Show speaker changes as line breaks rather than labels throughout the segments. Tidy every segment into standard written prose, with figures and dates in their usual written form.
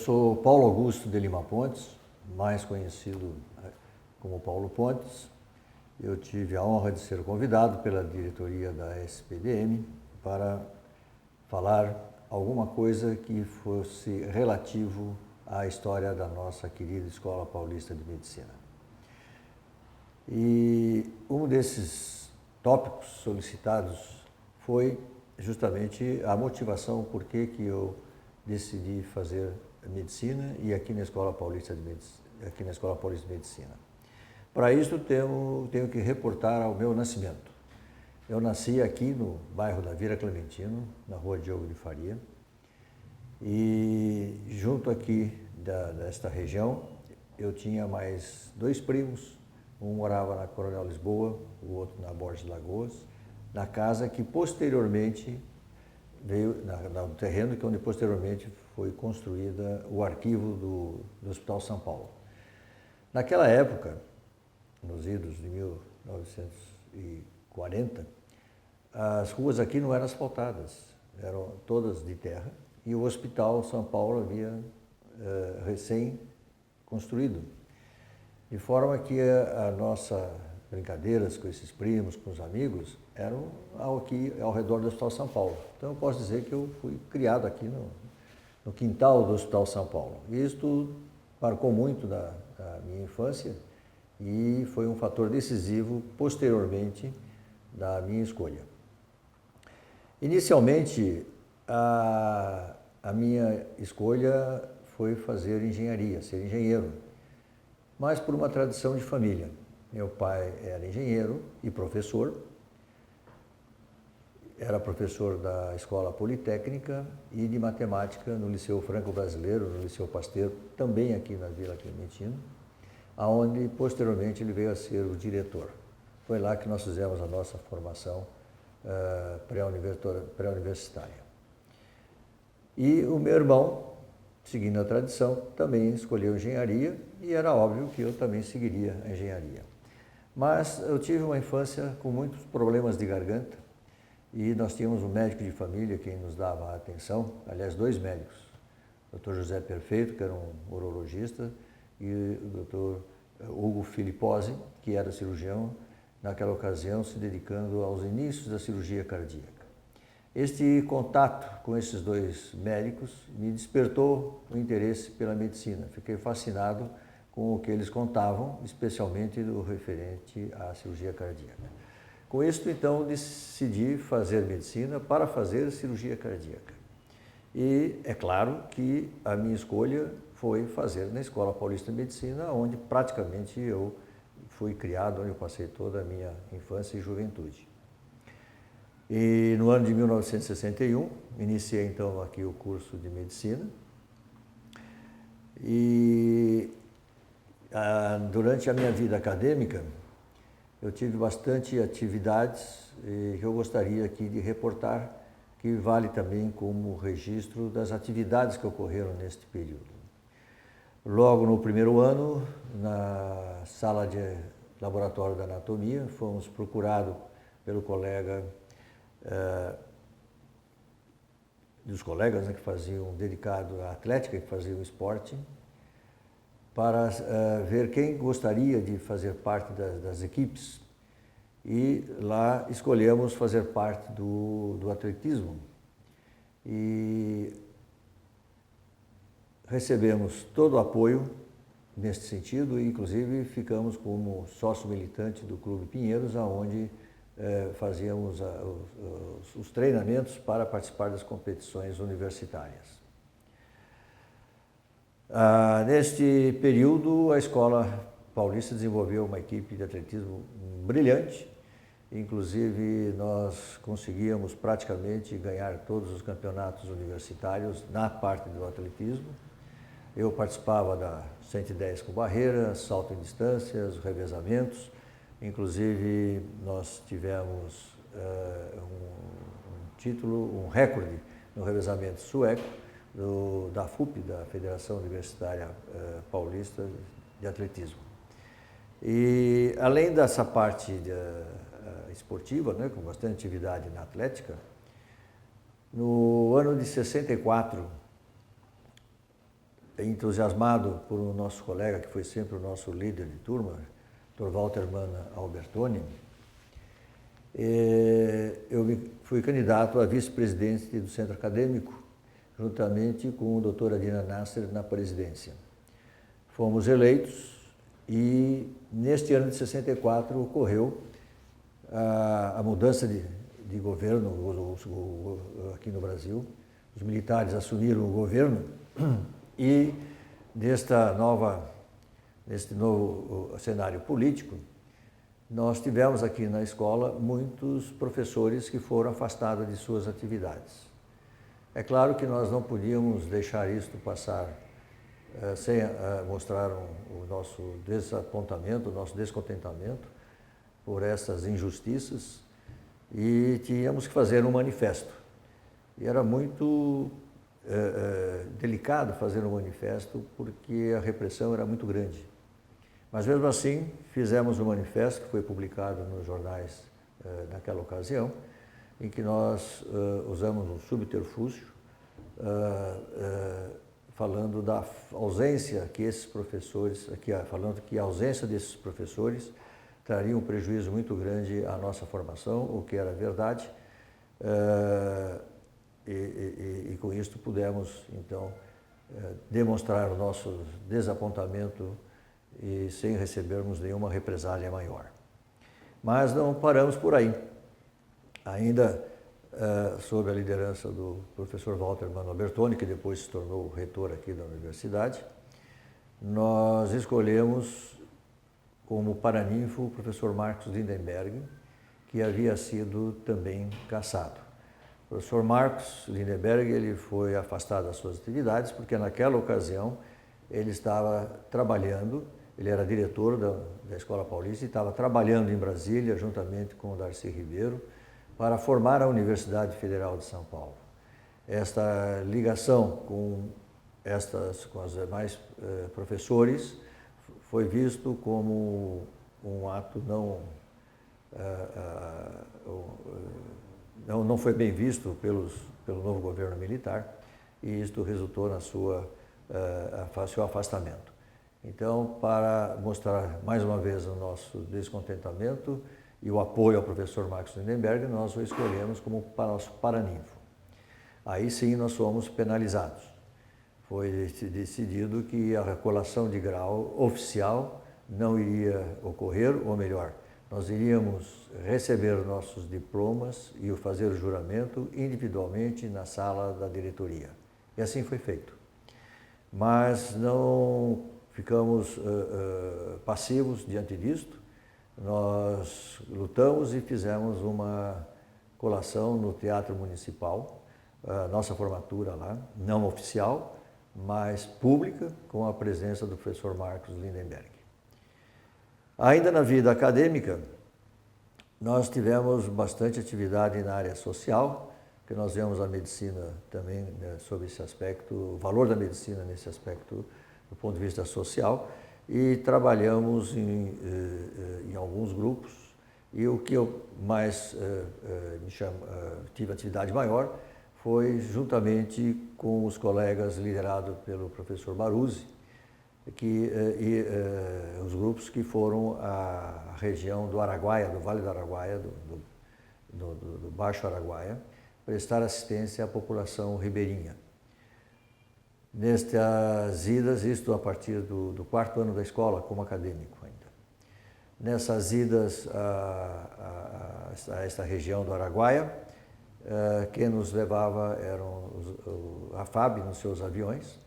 sou Paulo Augusto de Lima Pontes, mais conhecido como Paulo Pontes. Eu tive a honra de ser convidado pela diretoria da SPDM para falar alguma coisa que fosse relativo à história da nossa querida Escola Paulista de Medicina. E um desses tópicos solicitados foi justamente a motivação por que eu decidi fazer medicina e aqui na Escola Paulista de Medicina. Para isso tenho que reportar ao meu nascimento. Eu nasci aqui no bairro da Vila Clementino, na rua Diogo de Faria, e junto aqui desta região eu tinha mais dois primos, um morava na Coronel Lisboa, o outro na Borges Lagoas, na casa que posteriormente veio, no terreno que onde posteriormente foi construída o arquivo do Hospital São Paulo. Naquela época, nos idos de 1940, as ruas aqui não eram asfaltadas, eram todas de terra, e o Hospital São Paulo havia recém-construído. De forma que as nossas brincadeiras com esses primos, com os amigos, eram aqui ao redor do Hospital São Paulo. Então eu posso dizer que eu fui criado aqui no quintal do Hospital São Paulo. E isso marcou muito da minha infância e foi um fator decisivo posteriormente da minha escolha. Inicialmente, a minha escolha foi fazer engenharia, ser engenheiro, mas por uma tradição de família. Meu pai era engenheiro e professor, era professor da Escola Politécnica e de Matemática no Liceu Franco-Brasileiro, no Liceu Pasteur, também aqui na Vila Clementino, aonde posteriormente ele veio a ser o diretor. Foi lá que nós fizemos a nossa formação pré-universitária. E o meu irmão, seguindo a tradição, também escolheu engenharia e era óbvio que eu também seguiria a engenharia. Mas eu tive uma infância com muitos problemas de garganta e nós tínhamos um médico de família que nos dava atenção, aliás, dois médicos, o Dr. José Perfeito, que era um urologista, e o Dr. Hugo Filipposi, que era cirurgião, naquela ocasião se dedicando aos inícios da cirurgia cardíaca. Este contato com esses dois médicos me despertou o interesse pela medicina. Fiquei fascinado com o que eles contavam, especialmente do referente à cirurgia cardíaca. Com isso, então, decidi fazer medicina para fazer cirurgia cardíaca. E é claro que a minha escolha foi fazer na Escola Paulista de Medicina, onde praticamente eu fui criado, onde eu passei toda a minha infância e juventude. E no ano de 1961, iniciei então aqui o curso de medicina. E durante a minha vida acadêmica, eu tive bastante atividades que eu gostaria aqui de reportar, que vale também como registro das atividades que ocorreram neste período. Logo no primeiro ano, na sala de laboratório da anatomia, fomos procurados pelo colega, dos colegas, né, que faziam dedicado à atlética, que faziam esporte, para ver quem gostaria de fazer parte das equipes. E lá escolhemos fazer parte do atletismo. E recebemos todo o apoio neste sentido, e inclusive ficamos como sócio militante do Clube Pinheiros, onde fazíamos os treinamentos para participar das competições universitárias. Neste período, a Escola Paulista desenvolveu uma equipe de atletismo brilhante, inclusive nós conseguíamos praticamente ganhar todos os campeonatos universitários na parte do atletismo. Eu participava da 110 com barreira, salto em distâncias, revezamentos. Inclusive, nós tivemos um recorde no revezamento sueco da FUP, da Federação Universitária Paulista de Atletismo. E além dessa parte esportiva, né, com bastante atividade na atlética, no ano de 64, entusiasmado por um nosso colega, que foi sempre o nosso líder de turma, Dr. Walter Manna Albertoni, eu fui candidato a vice-presidente do centro acadêmico, juntamente com o Dr. Adina Nasser na presidência. Fomos eleitos e neste ano de 64 ocorreu a mudança de governo aqui no Brasil. Os militares assumiram o governo e neste novo cenário político, nós tivemos aqui na escola muitos professores que foram afastados de suas atividades. É claro que nós não podíamos deixar isto passar sem mostrar o nosso desapontamento, o nosso descontentamento por essas injustiças e tínhamos que fazer um manifesto. E era muito delicado fazer um manifesto porque a repressão era muito grande. Mas mesmo assim, fizemos um manifesto que foi publicado nos jornais naquela ocasião, em que nós usamos um subterfúgio, falando da ausência que esses professores, falando que a ausência desses professores traria um prejuízo muito grande à nossa formação, o que era verdade, e com isso pudemos, então, demonstrar o nosso desapontamento e sem recebermos nenhuma represália maior. Mas não paramos por aí. Ainda sob a liderança do professor Walter Manna Albertoni, que depois se tornou reitor aqui da universidade, nós escolhemos como paraninfo o professor Marcos Lindenberg, que havia sido também cassado. O professor Marcos Lindenberg ele foi afastado das suas atividades porque naquela ocasião ele estava trabalhando, ele era diretor da Escola Paulista e estava trabalhando em Brasília juntamente com o Darcy Ribeiro para formar a Universidade Federal de São Paulo. Esta ligação com os demais professores foi visto como um ato não foi bem visto pelo novo governo militar e isto resultou no seu afastamento. Então, para mostrar mais uma vez o nosso descontentamento e o apoio ao professor Marcos Lindenberg, nós o escolhemos como nosso paraninfo. Aí sim nós fomos penalizados. Foi decidido que a colação de grau oficial não iria ocorrer, ou melhor, nós iríamos receber nossos diplomas e fazer o juramento individualmente na sala da diretoria. E assim foi feito. Mas não ficamos passivos diante disto. Nós lutamos e fizemos uma colação no Teatro Municipal, nossa formatura lá, não oficial, mas pública, com a presença do professor Marcos Lindenberg. Ainda na vida acadêmica, nós tivemos bastante atividade na área social, que nós vemos a medicina também, né, sobre esse aspecto, o valor da medicina nesse aspecto do ponto de vista social, e trabalhamos em alguns grupos, e o que eu mais tive atividade maior foi juntamente com os colegas liderados pelo professor Baruzzi, os grupos que foram à região do Araguaia, do Vale do Araguaia, do Baixo Araguaia, prestar assistência à população ribeirinha. Nestas idas, isto a partir do quarto ano da escola, como acadêmico ainda. Nessas idas a esta região do Araguaia, quem nos levava eram a FAB nos seus aviões,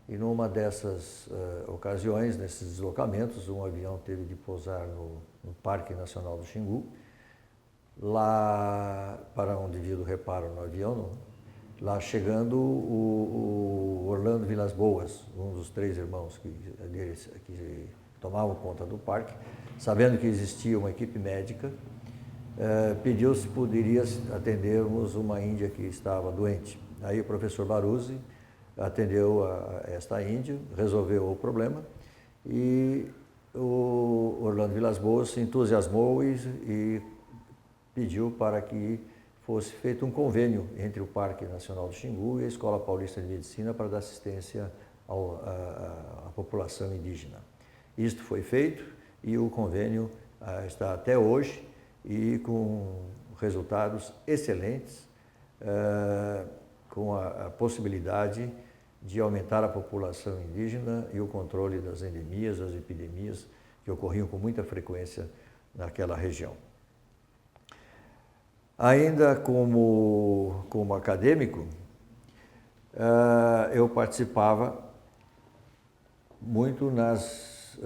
e numa dessas ocasiões, nesses deslocamentos, um avião teve de pousar no Parque Nacional do Xingu, lá para um devido reparo no avião, lá chegando o Orlando Vilas Boas, um dos 3 irmãos que tomavam conta do parque, sabendo que existia uma equipe médica, pediu se poderia atendermos uma índia que estava doente. Aí o professor Baruzzi atendeu a esta índia, resolveu o problema e o Orlando Vilas Boas se entusiasmou e pediu para que fosse feito um convênio entre o Parque Nacional do Xingu e a Escola Paulista de Medicina para dar assistência à população indígena. Isto foi feito e o convênio está até hoje e com resultados excelentes, com a possibilidade de aumentar a população indígena e o controle das endemias, das epidemias que ocorriam com muita frequência naquela região. Ainda como acadêmico, eu participava muito nas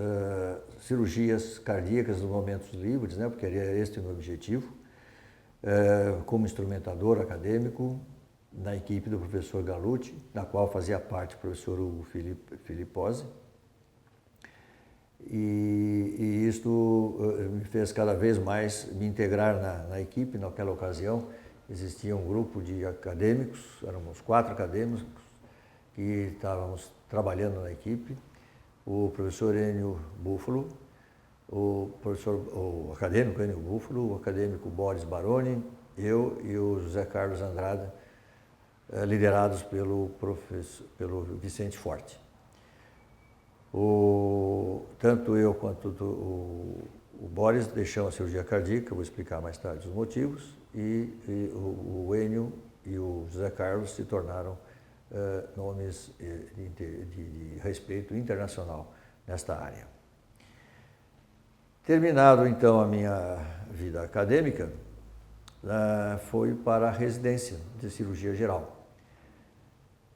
cirurgias cardíacas nos momentos livres, né, porque era este o meu objetivo, como instrumentador acadêmico na equipe do professor Gallucci, na qual fazia parte o professor Hugo Filipposi. E isto me fez cada vez mais me integrar na equipe. Naquela ocasião existia um grupo de acadêmicos, éramos 4 acadêmicos que estávamos trabalhando na equipe, o professor Enio Buffalo, o acadêmico Enio Buffalo, o acadêmico Boris Baroni, eu e o José Carlos Andrade, liderados pelo Vicente Forte. Tanto eu quanto o Boris deixamos a cirurgia cardíaca, vou explicar mais tarde os motivos, e o Enio e o José Carlos se tornaram nomes de respeito internacional nesta área. Terminado então a minha vida acadêmica, foi para a residência de cirurgia geral.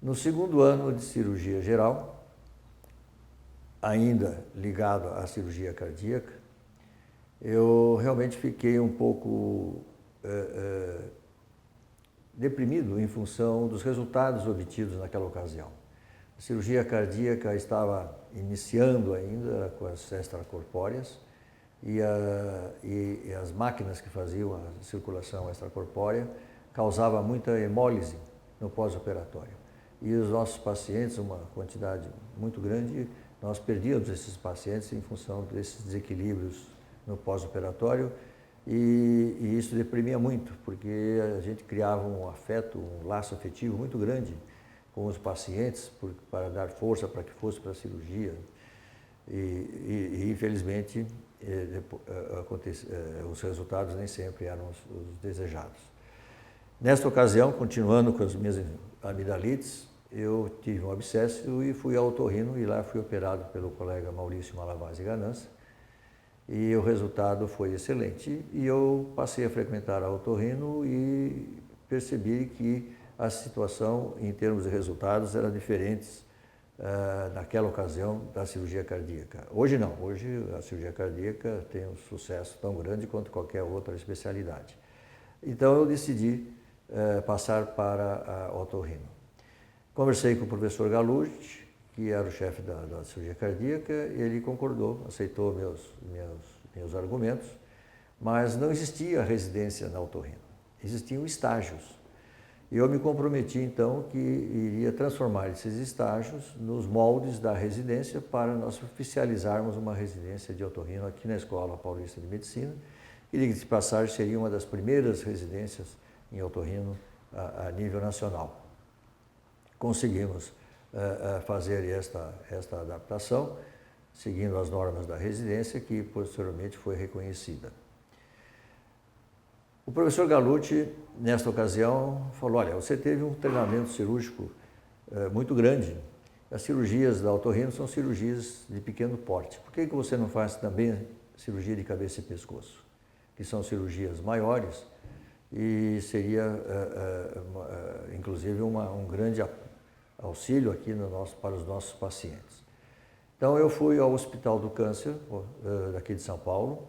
No segundo ano de cirurgia geral, ainda ligado à cirurgia cardíaca, eu realmente fiquei um pouco deprimido em função dos resultados obtidos naquela ocasião. A cirurgia cardíaca estava iniciando ainda com as extracorpóreas e as máquinas que faziam a circulação extracorpórea causavam muita hemólise no pós-operatório. E os nossos pacientes, uma quantidade muito grande, nós perdíamos esses pacientes em função desses desequilíbrios no pós-operatório e isso deprimia muito, porque a gente criava um afeto, um laço afetivo muito grande com os pacientes para dar força para que fosse para a cirurgia. E infelizmente, os resultados nem sempre eram os desejados. Nesta ocasião, continuando com as minhas amidalites, eu tive um abscesso e fui ao otorrino e lá fui operado pelo colega Maurício Malavasi Ganança e o resultado foi excelente e eu passei a frequentar a otorrino e percebi que a situação em termos de resultados era diferente naquela ocasião da cirurgia cardíaca. Hoje não, hoje a cirurgia cardíaca tem um sucesso tão grande quanto qualquer outra especialidade. Então eu decidi passar para a otorrino. Conversei com o professor Gallucci, que era o chefe da cirurgia cardíaca, e ele concordou, aceitou meus argumentos, mas não existia residência na otorrino, existiam estágios. E eu me comprometi, então, que iria transformar esses estágios nos moldes da residência para nós oficializarmos uma residência de otorrino aqui na Escola Paulista de Medicina, que, diga-se de passagem, seria uma das primeiras residências em otorrino a nível nacional. Conseguimos fazer esta adaptação, seguindo as normas da residência, que posteriormente foi reconhecida. O professor Gallucci, nesta ocasião, falou: olha, você teve um treinamento cirúrgico muito grande. As cirurgias da otorrino são cirurgias de pequeno porte. Por que você não faz também cirurgia de cabeça e pescoço? Que são cirurgias maiores e seria, inclusive, um grande auxílio aqui para os nossos pacientes. Então, eu fui ao Hospital do Câncer, daqui de São Paulo,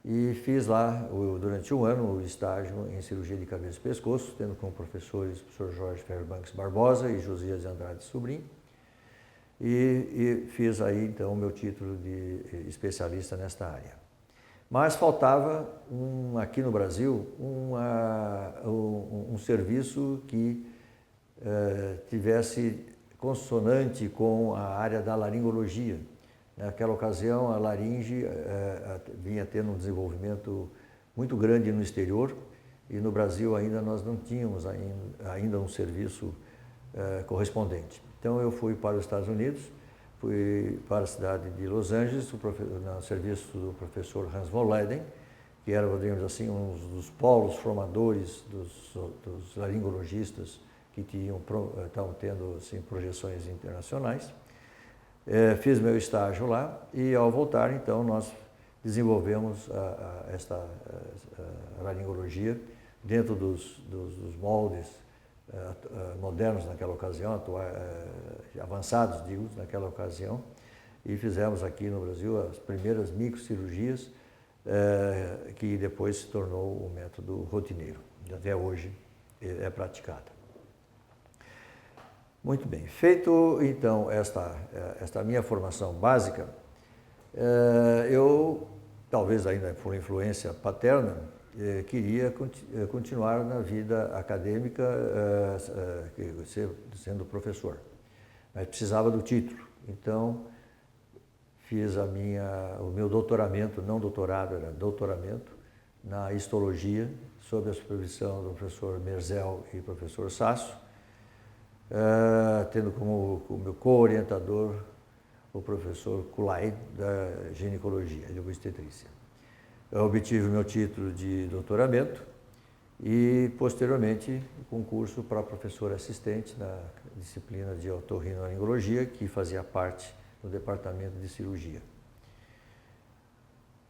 e fiz lá, durante um ano, o estágio em cirurgia de cabeça e pescoço, tendo como professores o professor Jorge Fairbanks Barbosa e Josias de Andrade Sobrinho. E fiz aí, então, o meu título de especialista nesta área. Mas faltava, aqui no Brasil, um serviço que tivesse consonante com a área da laringologia. Naquela ocasião, a laringe vinha tendo um desenvolvimento muito grande no exterior e no Brasil ainda nós não tínhamos ainda um serviço correspondente. Então eu fui para os Estados Unidos, fui para a cidade de Los Angeles, no serviço do professor Hans von Leyden, que era, digamos assim, um dos polos formadores dos laringologistas que estavam tendo assim, projeções internacionais. Fiz meu estágio lá e, ao voltar, então, nós desenvolvemos esta laringologia dentro dos moldes modernos naquela ocasião, avançados, digo, naquela ocasião, e fizemos aqui no Brasil as primeiras microcirurgias, que depois se tornou o método rotineiro, e até hoje é praticada. Muito bem, feito então esta minha formação básica, eu, talvez ainda por influência paterna, queria continuar na vida acadêmica sendo professor, mas precisava do título. Então, fiz o meu doutoramento, não doutorado, era doutoramento, na histologia, sob a supervisão do professor Merzel e professor Sasso, tendo como meu co-orientador o professor Kulay, da ginecologia e obstetrícia. Eu obtive o meu título de doutoramento e, posteriormente, o concurso para professor assistente na disciplina de otorrinolaringologia, que fazia parte do departamento de cirurgia.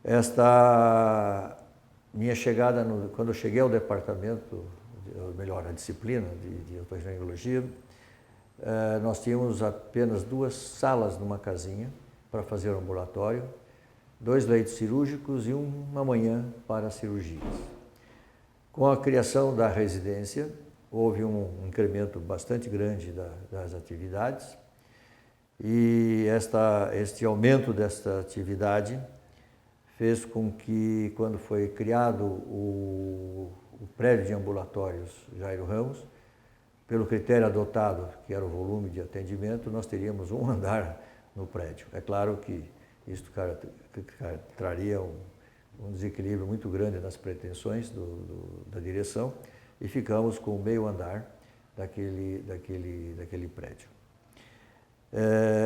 Esta minha chegada, quando eu cheguei ao departamento, ou melhor, a disciplina de otorrinolaringologia, nós tínhamos apenas 2 salas numa casinha para fazer o ambulatório, 2 leitos cirúrgicos e uma manhã para cirurgias. Com a criação da residência, houve um incremento bastante grande das atividades e este aumento desta atividade fez com que, quando foi criado o prédio de ambulatórios Jairo Ramos, pelo critério adotado, que era o volume de atendimento, nós teríamos um andar no prédio. É claro que isso traria um desequilíbrio muito grande nas pretensões da direção e ficamos com o meio andar daquele prédio.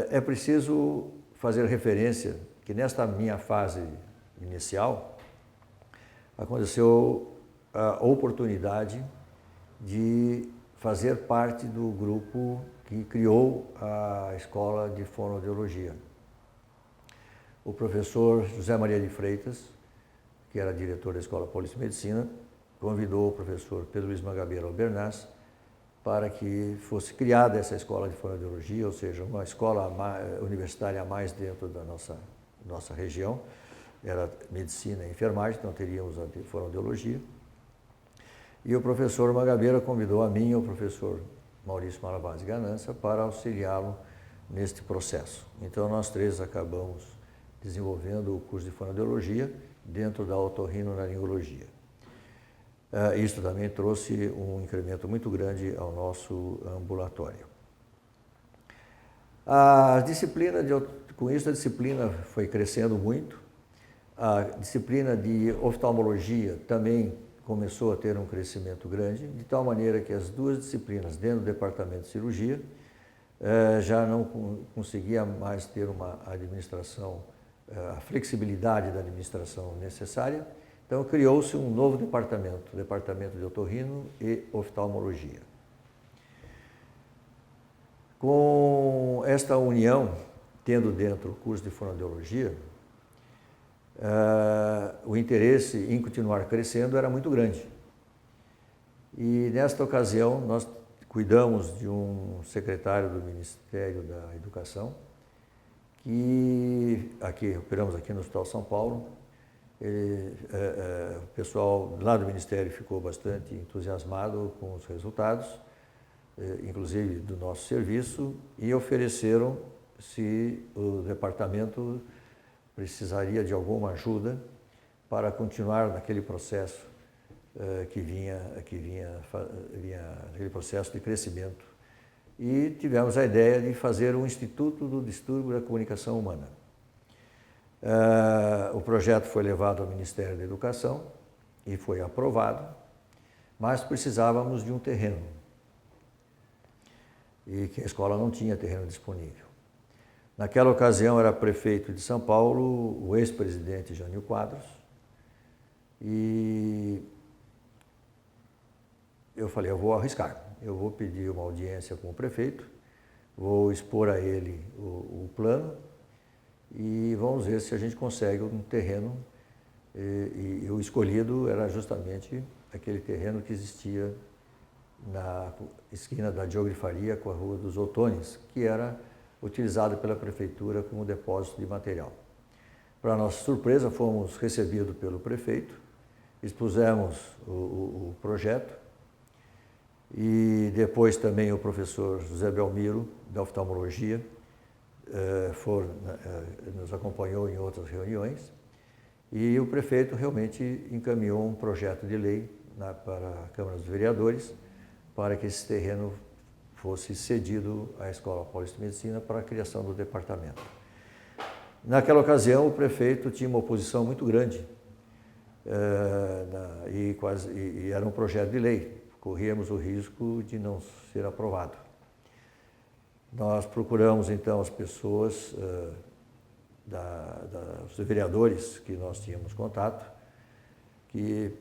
É preciso fazer referência que nesta minha fase inicial aconteceu a oportunidade de fazer parte do grupo que criou a Escola de Fonoaudiologia. O professor José Maria de Freitas, que era diretor da Escola Paulista de Medicina, convidou o professor Pedro Luiz Mangabeira Albernaz para que fosse criada essa Escola de Fonoaudiologia, ou seja, uma escola universitária a mais dentro da nossa região. Era medicina e enfermagem, então teríamos a fonoaudiologia. E o professor Mangabeira convidou a mim e o professor Maurício Malavasi Ganança para auxiliá-lo neste processo. Então, nós 3 acabamos desenvolvendo o curso de fonoaudiologia dentro da otorrinolaringologia. Isso também trouxe um incremento muito grande ao nosso ambulatório. Com isso, a disciplina foi crescendo muito. A disciplina de oftalmologia também começou a ter um crescimento grande, de tal maneira que as 2 disciplinas dentro do departamento de cirurgia já não conseguia mais ter uma administração, a flexibilidade da administração necessária. Então criou-se um novo departamento, o departamento de otorrino e oftalmologia. Com esta união, tendo dentro o curso de fonoaudiologia, o interesse em continuar crescendo era muito grande. E nesta ocasião nós cuidamos de um secretário do Ministério da Educação, que operamos aqui no Hospital São Paulo. O pessoal lá do Ministério ficou bastante entusiasmado com os resultados, inclusive do nosso serviço, e ofereceram se o departamento precisaria de alguma ajuda para continuar naquele processo que vinha aquele processo de crescimento. E tivemos a ideia de fazer um Instituto do Distúrbio da Comunicação Humana. O projeto foi levado ao Ministério da Educação e foi aprovado, mas precisávamos de um terreno. e que a escola não tinha terreno disponível. Naquela ocasião era prefeito de São Paulo o ex-presidente Jânio Quadros, e eu falei, eu vou arriscar, eu vou pedir uma audiência com o prefeito, vou expor a ele o plano e vamos ver se a gente consegue um terreno. E o escolhido era justamente aquele terreno que existia na esquina da Diogo de Faria com a Rua dos Outones, que era utilizado pela prefeitura como depósito de material. Para nossa surpresa, fomos recebidos pelo prefeito, expusemos o projeto e depois também o professor José Belmiro, da oftalmologia, nos acompanhou em outras reuniões. E o prefeito realmente encaminhou um projeto de lei para a Câmara dos Vereadores para que esse terreno fosse cedido à Escola Paulista de Medicina para a criação do departamento. Naquela ocasião, o prefeito tinha uma oposição muito grande e era um projeto de lei. Corríamos o risco de não ser aprovado. Nós procuramos, então, as pessoas dos vereadores que nós tínhamos contato, que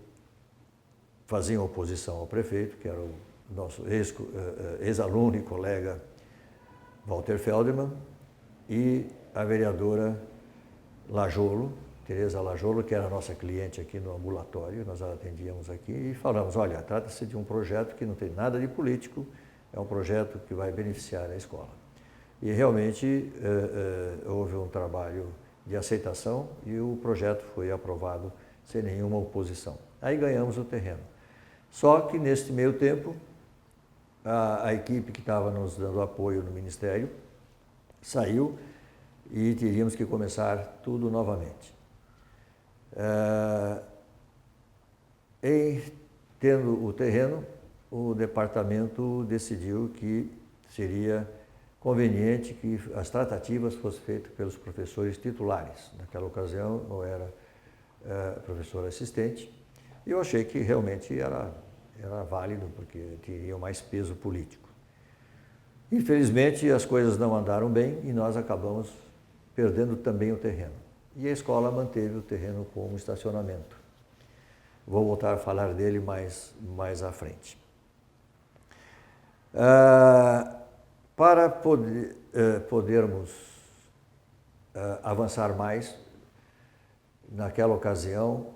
faziam oposição ao prefeito, que era o nosso ex-aluno e colega Walter Feldman, e a vereadora Lajolo, Tereza Lajolo, que era a nossa cliente aqui no ambulatório, nós a atendíamos aqui, e falamos, olha, trata-se de um projeto que não tem nada de político, é um projeto que vai beneficiar a escola. E realmente houve um trabalho de aceitação e o projeto foi aprovado sem nenhuma oposição. Aí ganhamos o terreno. Só que neste meio tempo, a equipe que estava nos dando apoio no Ministério saiu e teríamos que começar tudo novamente. Tendo o terreno, o departamento decidiu que seria conveniente que as tratativas fossem feitas pelos professores titulares. Naquela ocasião, eu era professor assistente, e eu achei que realmente era válido, porque teria mais peso político. Infelizmente, as coisas não andaram bem e nós acabamos perdendo também o terreno. E a escola manteve o terreno como estacionamento. Vou voltar a falar dele mais à frente. Para podermos avançar mais, naquela ocasião,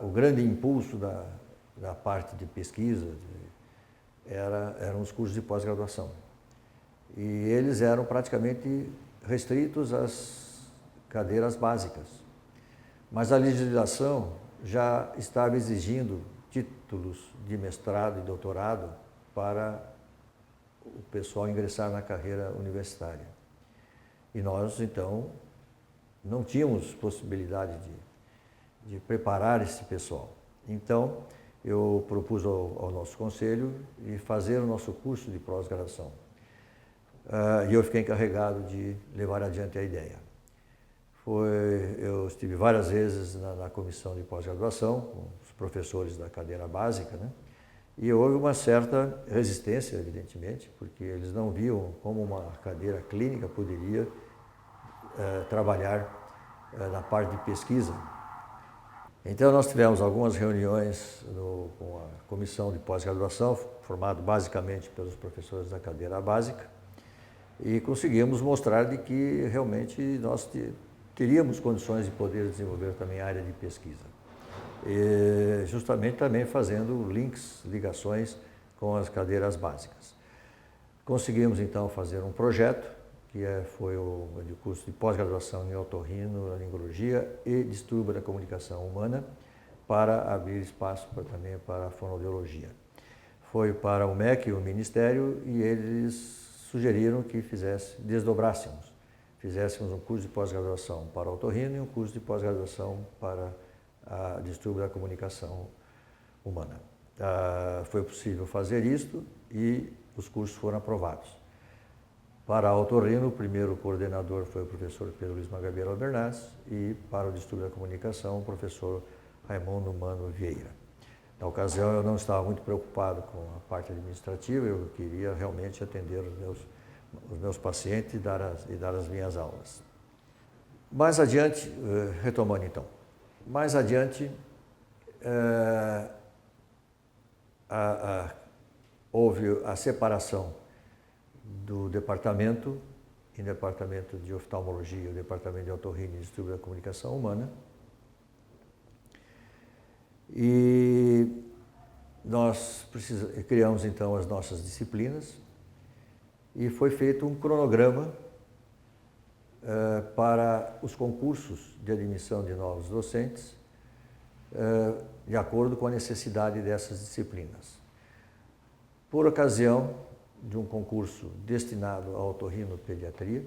o grande impulso da parte de pesquisa eram os cursos de pós-graduação. E eles eram praticamente restritos às cadeiras básicas. Mas a legislação já estava exigindo títulos de mestrado e doutorado para o pessoal ingressar na carreira universitária. E nós, então, não tínhamos possibilidade de preparar esse pessoal. Então, eu propus ao nosso conselho de fazer o nosso curso de pós-graduação. E eu fiquei encarregado de levar adiante a ideia. Eu estive várias vezes na comissão de pós-graduação, com os professores da cadeira básica, né? E houve uma certa resistência, evidentemente, porque eles não viam como uma cadeira clínica poderia trabalhar na parte de pesquisa. Então, nós tivemos algumas reuniões com a comissão de pós-graduação, formado basicamente pelos professores da cadeira básica, e conseguimos mostrar de que realmente nós teríamos condições de poder desenvolver também a área de pesquisa. E justamente também fazendo ligações com as cadeiras básicas. Conseguimos então fazer um projeto, que foi o curso de pós-graduação em otorrinolaringologia e distúrbio da comunicação humana, para abrir espaço também para a fonoaudiologia. Foi para o MEC, o Ministério, e eles sugeriram que fizéssemos um curso de pós-graduação para otorrino e um curso de pós-graduação para a distúrbio da comunicação humana. Foi possível fazer isto e os cursos foram aprovados. Para a otorrino, o primeiro coordenador foi o professor Pedro Luiz Magabeira Albernaz e para o distúrbio da comunicação, o professor Raimundo Mano Vieira. Na ocasião eu não estava muito preocupado com a parte administrativa, eu queria realmente atender os meus pacientes e dar as minhas aulas. Mais adiante, retomando então, mais adiante houve a separação do departamento, em departamento de oftalmologia, o departamento de otorrino e distúrbio da comunicação humana, e nós criamos então as nossas disciplinas e foi feito um cronograma para os concursos de admissão de novos docentes, de acordo com a necessidade dessas disciplinas. Por ocasião de um concurso destinado à otorrinopediatria,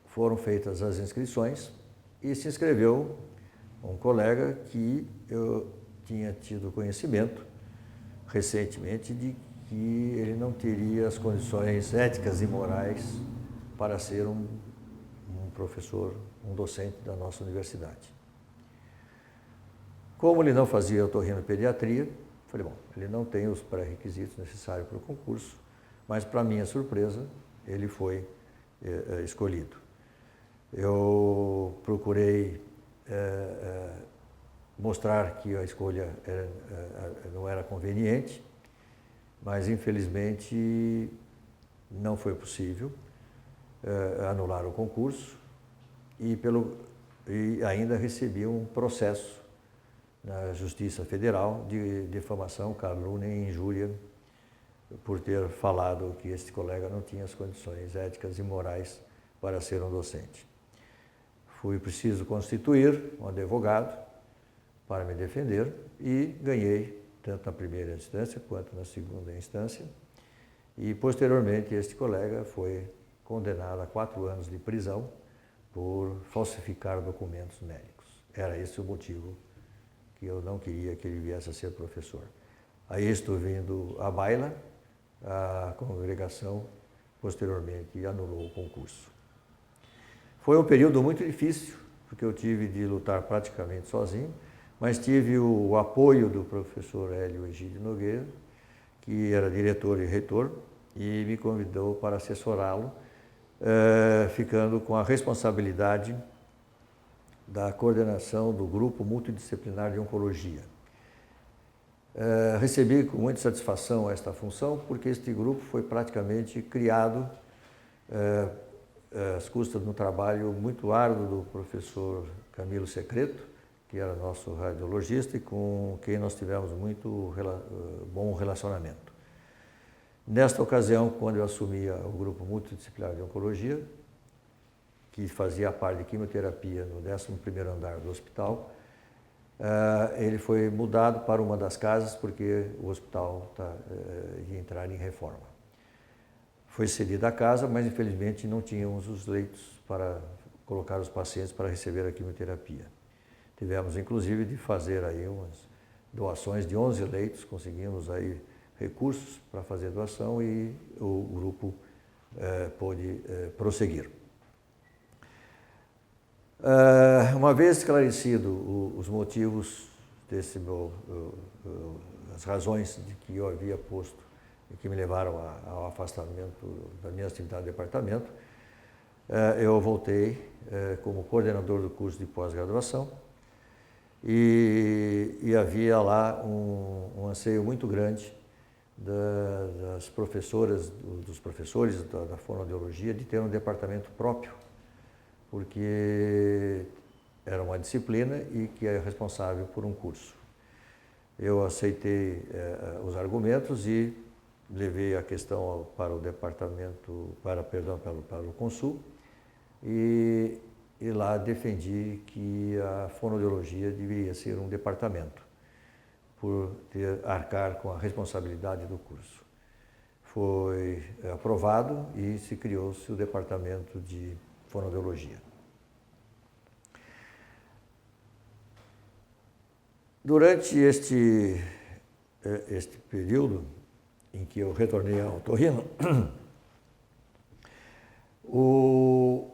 foram feitas as inscrições e se inscreveu um colega que eu tinha tido conhecimento recentemente de que ele não teria as condições éticas e morais para ser um professor, um docente da nossa universidade. Como ele não fazia otorrinopediatria, falei, bom, ele não tem os pré-requisitos necessários para o concurso, mas, para minha surpresa, ele foi escolhido. Eu procurei mostrar que a escolha não era conveniente, mas, infelizmente, não foi possível anular o concurso e ainda recebi um processo na Justiça Federal de difamação, calúnia e injúria por ter falado que este colega não tinha as condições éticas e morais para ser um docente. Fui preciso constituir um advogado para me defender e ganhei tanto na primeira instância quanto na segunda instância. E, posteriormente, este colega foi condenado a 4 anos de prisão por falsificar documentos médicos. Era esse o motivo que eu não queria que ele viesse a ser professor. Aí estou vindo à baila, a congregação posteriormente anulou o concurso. Foi um período muito difícil, porque eu tive de lutar praticamente sozinho, mas tive o apoio do professor Hélio Egídio Nogueira, que era diretor e reitor, e me convidou para assessorá-lo, ficando com a responsabilidade da coordenação do grupo multidisciplinar de oncologia. Recebi com muita satisfação esta função, porque este grupo foi praticamente criado às custas de um trabalho muito árduo do professor Camilo Secreto, que era nosso radiologista e com quem nós tivemos muito bom relacionamento. Nesta ocasião, quando eu assumia o grupo multidisciplinar de oncologia, que fazia parte de quimioterapia no 11º andar do hospital, ele foi mudado para uma das casas porque o hospital ia entrar em reforma. Foi cedida a casa, mas infelizmente não tínhamos os leitos para colocar os pacientes para receber a quimioterapia. Tivemos inclusive de fazer aí umas doações de 11 leitos, conseguimos aí recursos para fazer doação e o grupo pôde prosseguir. Uma vez esclarecido os motivos as razões de que eu havia posto e que me levaram ao afastamento da minha atividade de departamento, eu voltei como coordenador do curso de pós-graduação e havia lá um anseio muito grande das professoras, dos professores da fonoaudiologia de ter um departamento próprio, porque era uma disciplina e que é responsável por um curso. Eu aceitei os argumentos e levei a questão para o departamento, para o Consul, e lá defendi que a fonoaudiologia deveria ser um departamento, por arcar com a responsabilidade do curso. Foi aprovado e se criou-se o departamento de fonoaudiologia. Durante este período em que eu retornei ao otorrino, o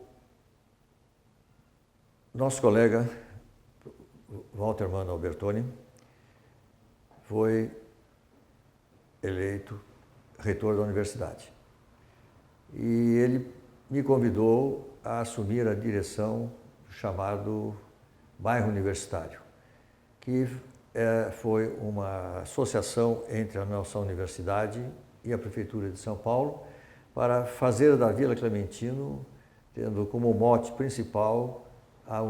nosso colega, Walter Mano Albertoni, foi eleito reitor da universidade. E ele me convidou a assumir a direção do chamado Bairro Universitário, que foi uma associação entre a nossa universidade e a Prefeitura de São Paulo para fazer da Vila Clementino, tendo como mote principal a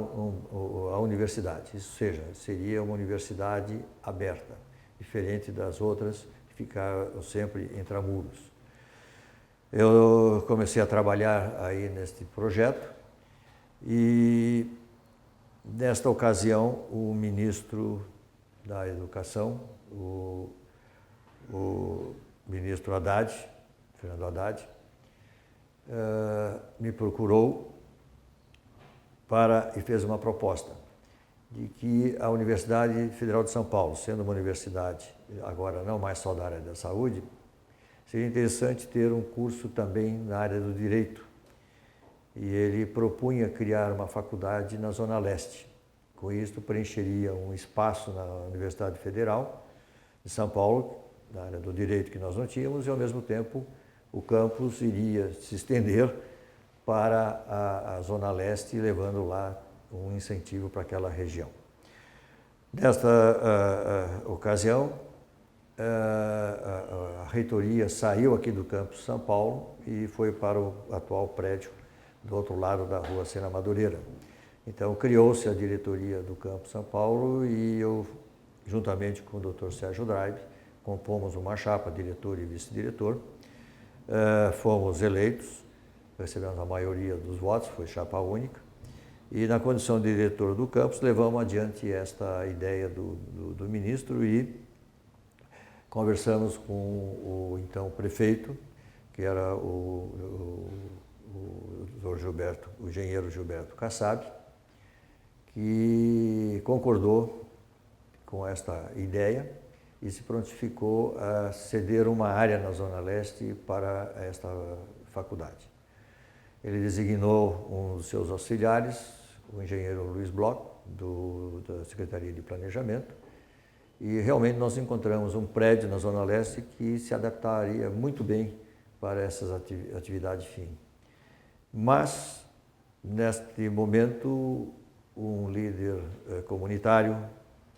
universidade. Isso seria uma universidade aberta, diferente das outras que ficaram sempre intramuros. Eu comecei a trabalhar aí neste projeto e, nesta ocasião, o ministro da Educação, o ministro Haddad, Fernando Haddad, me procurou e fez uma proposta de que a Universidade Federal de São Paulo, sendo uma universidade agora não mais só da área da saúde, seria interessante ter um curso também na área do direito. E ele propunha criar uma faculdade na Zona Leste. Com isso, preencheria um espaço na Universidade Federal de São Paulo, na área do direito que nós não tínhamos, e ao mesmo tempo o campus iria se estender para a Zona Leste, levando lá um incentivo para aquela região. Nesta ocasião, a reitoria saiu aqui do campus São Paulo e foi para o atual prédio do outro lado da rua Sena Madureira. Então, criou-se a diretoria do campus São Paulo e eu, juntamente com o Dr. Sérgio Draibe, compomos uma chapa, diretor e vice-diretor. Fomos eleitos, recebemos a maioria dos votos, foi chapa única. E, na condição de diretor do campus, levamos adiante esta ideia do ministro e conversamos com o então prefeito, que era o engenheiro Gilberto Kassab, que concordou com esta ideia e se prontificou a ceder uma área na Zona Leste para esta faculdade. Ele designou um dos seus auxiliares, o engenheiro Luiz Bloch, da Secretaria de Planejamento, e realmente nós encontramos um prédio na Zona Leste que se adaptaria muito bem para essas atividades fim. Mas, neste momento, um líder comunitário,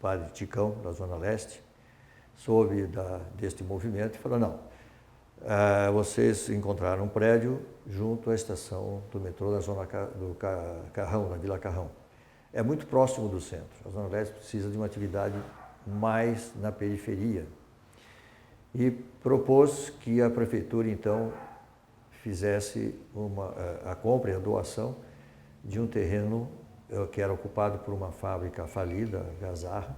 Padre Ticão, da Zona Leste, soube deste movimento e falou, não, vocês encontraram um prédio junto à estação do metrô da Zona do Carrão, na Vila Carrão. É muito próximo do centro. A Zona Leste precisa de uma atividade mais na periferia. E propôs que a prefeitura, então, fizesse a compra e a doação de um terreno que era ocupado por uma fábrica falida, Gazarra,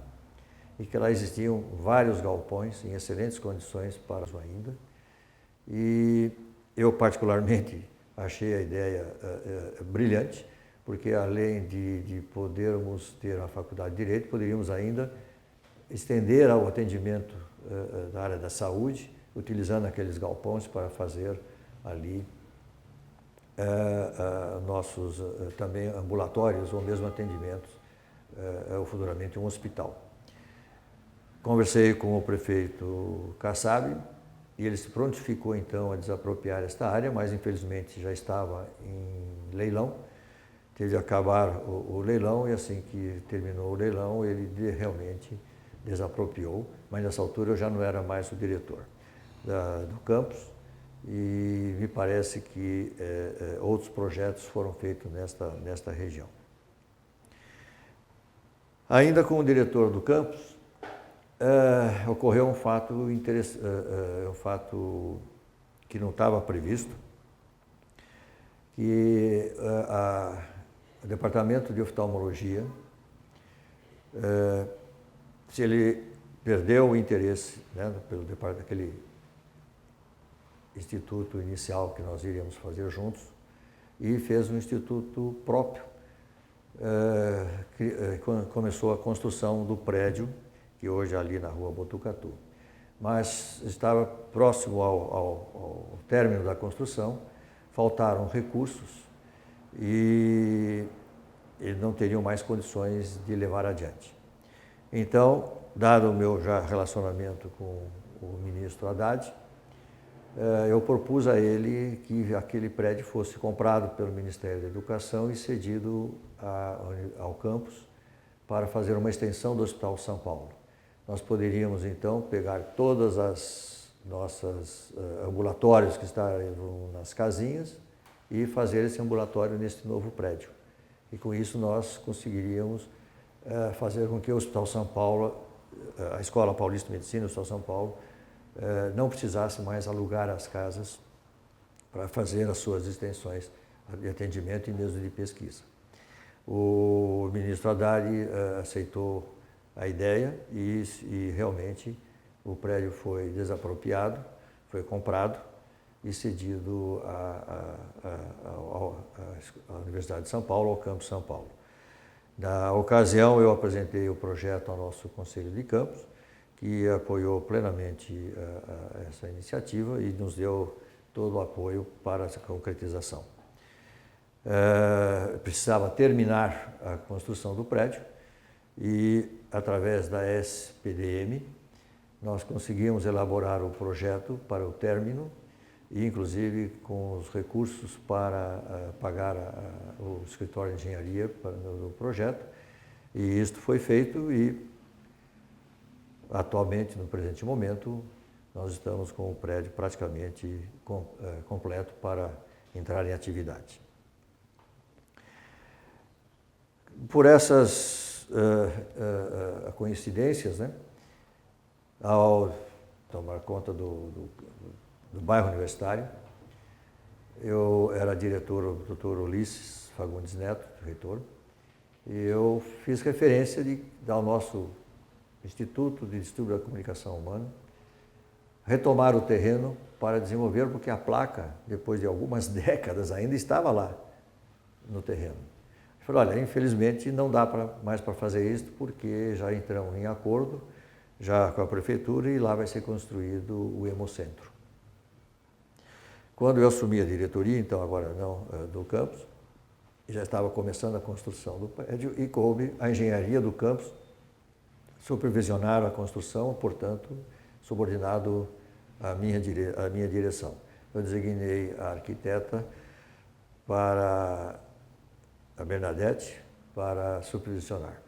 e que lá existiam vários galpões em excelentes condições para isso ainda. E eu, particularmente, achei a ideia brilhante, porque além de podermos ter a faculdade de Direito, poderíamos ainda estender ao atendimento da área da saúde, utilizando aqueles galpões para fazer ali nossos também ambulatórios ou mesmo atendimentos, ou futuramente um hospital. Conversei com o prefeito Kassab e ele se prontificou então a desapropriar esta área, mas infelizmente já estava em leilão. Teve de acabar o leilão e assim que terminou o leilão ele realmente desapropriou, mas nessa altura eu já não era mais o diretor do campus e me parece que outros projetos foram feitos nesta região. Ainda como diretor do campus, ocorreu um fato que não estava previsto, que o departamento de oftalmologia, se ele perdeu o interesse, né, pelo departamento, aquele instituto inicial que nós iríamos fazer juntos, e fez um instituto próprio, começou a construção do prédio, que hoje é ali na rua Botucatu. Mas estava próximo ao término da construção, faltaram recursos e não teriam mais condições de levar adiante. Então, dado o meu já relacionamento com o ministro Haddad, eu propus a ele que aquele prédio fosse comprado pelo Ministério da Educação e cedido ao campus para fazer uma extensão do Hospital São Paulo. Nós poderíamos, então, pegar todas as nossas ambulatórios que estavam nas casinhas e fazer esse ambulatório neste novo prédio. E com isso nós conseguiríamos fazer com que o Hospital São Paulo, a Escola Paulista de Medicina, o Hospital São Paulo, não precisasse mais alugar as casas para fazer as suas extensões de atendimento e mesmo de pesquisa. O ministro Haddad aceitou a ideia e realmente o prédio foi desapropriado, foi comprado e cedido à Universidade de São Paulo, ao Campus São Paulo. Na ocasião, eu apresentei o projeto ao nosso Conselho de Campus, que apoiou plenamente essa iniciativa e nos deu todo o apoio para essa concretização. Precisava terminar a construção do prédio e, através da SPDM, nós conseguimos elaborar o projeto para o término e, inclusive, com os recursos para pagar o escritório de engenharia do projeto. E isto foi feito e, atualmente, no presente momento, nós estamos com o prédio praticamente completo para entrar em atividade. Por essas coincidências, né, ao tomar conta do bairro universitário, eu era diretor, o Dr. Ulisses Fagundes Neto, reitor, e eu fiz referência ao nosso Instituto de Estudo da Comunicação Humana, retomar o terreno para desenvolver, porque a placa, depois de algumas décadas, ainda estava lá no terreno. Eu falei, olha, infelizmente não dá mais para fazer isso, porque já entramos em acordo já com a prefeitura e lá vai ser construído o Hemocentro. Quando eu assumi a diretoria, então agora não, do campus, já estava começando a construção do prédio e coube a engenharia do campus supervisionar a construção, portanto, subordinado à minha direção. Eu designei a arquiteta a Bernadette, para supervisionar.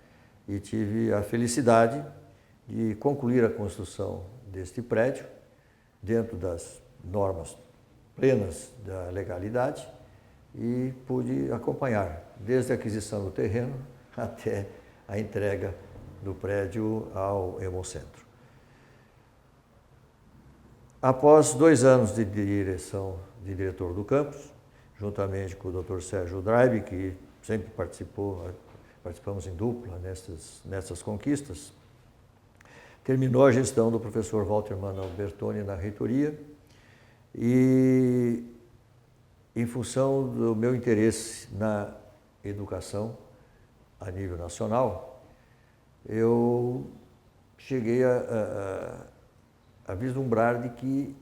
E tive a felicidade de concluir a construção deste prédio dentro das normas plenas da legalidade e pude acompanhar desde a aquisição do terreno até a entrega do prédio ao Hemocentro. Após 2 anos de diretor do campus, juntamente com o Dr. Sérgio Draibe, que sempre participamos em dupla nessas conquistas, terminou a gestão do professor Walter Manuel Bertoni na reitoria e, em função do meu interesse na educação a nível nacional, eu cheguei a vislumbrar de que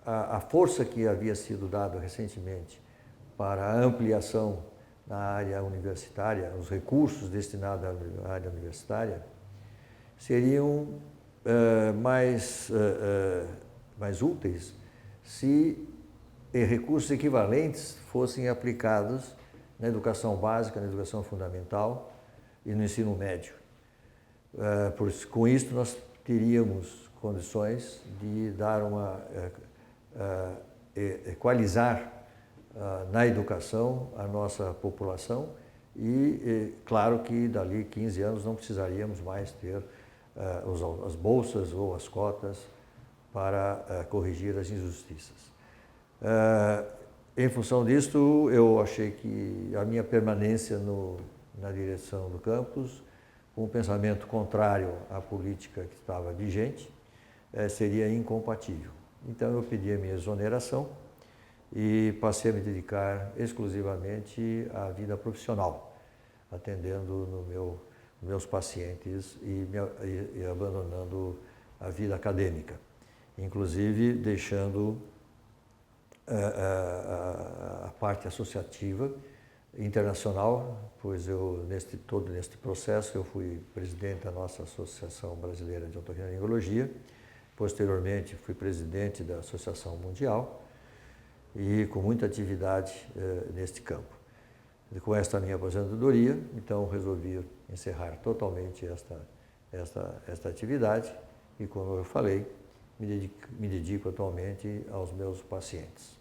a força que havia sido dada recentemente para a ampliação na área universitária, os recursos destinados à área universitária, seriam mais úteis se recursos equivalentes fossem aplicados na educação básica, na educação fundamental e no ensino médio. Com isso, nós teríamos condições de dar equalizar na educação a nossa população e, claro que dali 15 anos não precisaríamos mais ter as bolsas ou as cotas para corrigir as injustiças. Em função disto, eu achei que a minha permanência na direção do campus, com um pensamento contrário à política que estava vigente, seria incompatível. Então eu pedi a minha exoneração e passei a me dedicar exclusivamente à vida profissional, atendendo meus pacientes e abandonando a vida acadêmica, inclusive deixando a parte associativa internacional, pois todo neste processo eu fui presidente da nossa Associação Brasileira de Otorrinolaringologia, posteriormente fui presidente da Associação Mundial e com muita atividade neste campo. E com esta minha aposentadoria, então resolvi encerrar totalmente esta atividade e, como eu falei, me dedico atualmente aos meus pacientes.